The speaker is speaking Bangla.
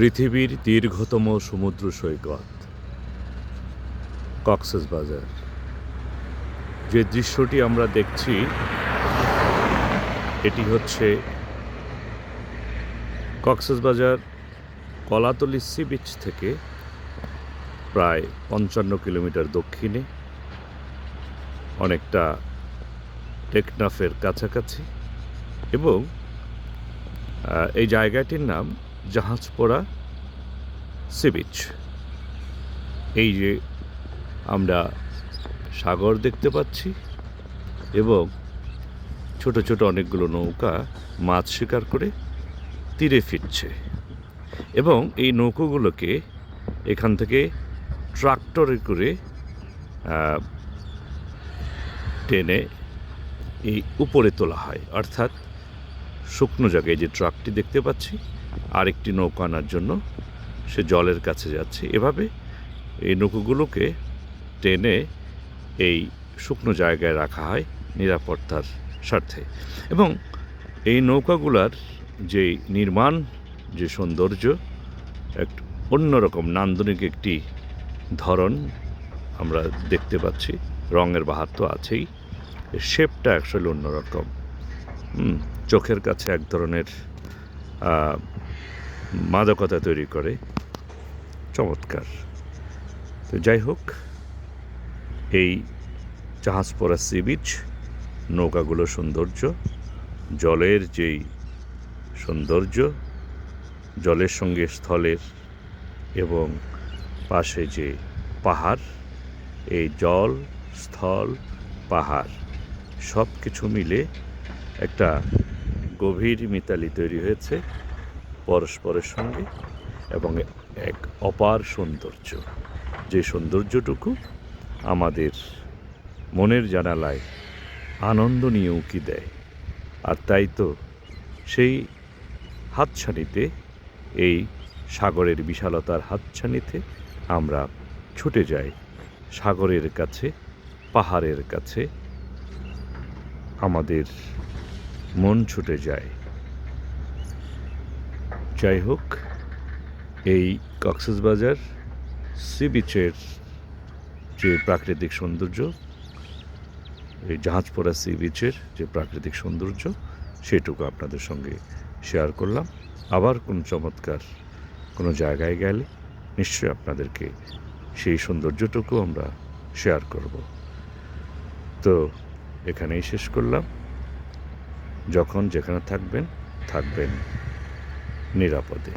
পৃথিবীর দীর্ঘতম সমুদ্র সৈকত কক্সবাজার। যে দৃশ্যটি আমরা দেখছি এটি হচ্ছে কক্সবাজার কলাতলী সি বিচ থেকে প্রায় ৫৫ কিলোমিটার দক্ষিণে, অনেকটা টেকনাফের কাছাকাছি, এবং এই জায়গাটির নাম জাহাজপড়া সি বিচ। এই যে আমরা সাগর দেখতে পাচ্ছি এবং ছোট ছোট অনেকগুলো নৌকা মাছ শিকার করে তীরে ফিরছে, এবং এই নৌকোগুলোকে এখান থেকে ট্রাক্টরে করে টেনে এই উপরে তোলা হয়, অর্থাৎ শুকনো জায়গায় যে ট্রাকটি দেখতে পাচ্ছি আরেকটি নৌকা আনার জন্য সে জলের কাছে যাচ্ছে। এভাবে এই নৌকোগুলোকে টেনে এই শুকনো জায়গায় রাখা হয় নিরাপত্তার স্বার্থে। এবং এই নৌকাগুলার যে নির্মাণ, যে সৌন্দর্য, এক অন্যরকম নান্দনিক একটি ধরন আমরা দেখতে পাচ্ছি। রঙের বাহার তো আছেই, শেপটা আসলে অন্যরকম, চোখের কাছে এক ধরনের মাদকতা তৈরি করে, চমৎকার। তো যাই হোক, এই জাহাজপড়া সি বিচ, নৌকাগুলোর সৌন্দর্য, জলের যেই সৌন্দর্য, জলের সঙ্গে স্থলের এবং পাশে যে পাহাড়, এই জল, স্থল, পাহাড় সব কিছু মিলে একটা গভীর মিতালি তৈরি হয়েছে পরস্পরের সঙ্গে, এবং এক অপার সৌন্দর্য, যে সৌন্দর্যটুকু আমাদের মনের জানালায় আনন্দ নিয়ে উঁকি দেয়। আর তাই তো সেই হাতছানিতে, এই সাগরের বিশালতার হাতছানিতে আমরা ছুটে যাই সাগরের কাছে, পাহাড়ের কাছে, আমাদের মন ছুটে যায়। যাই হোক, এই কক্সবাজার সি বিচের যে প্রাকৃতিক সৌন্দর্য, এই জাহাজপড়া সি বিচের যে প্রাকৃতিক সৌন্দর্য, সেটুকু আপনাদের সঙ্গে শেয়ার করলাম। আবার কোন চমৎকার কোনো জায়গায় গেলে নিশ্চয়ই আপনাদেরকে সেই সৌন্দর্যটুকু আমরা শেয়ার করব। তো এখানেই শেষ করলাম। যখন যেখানে থাকবেন নিরাপদে।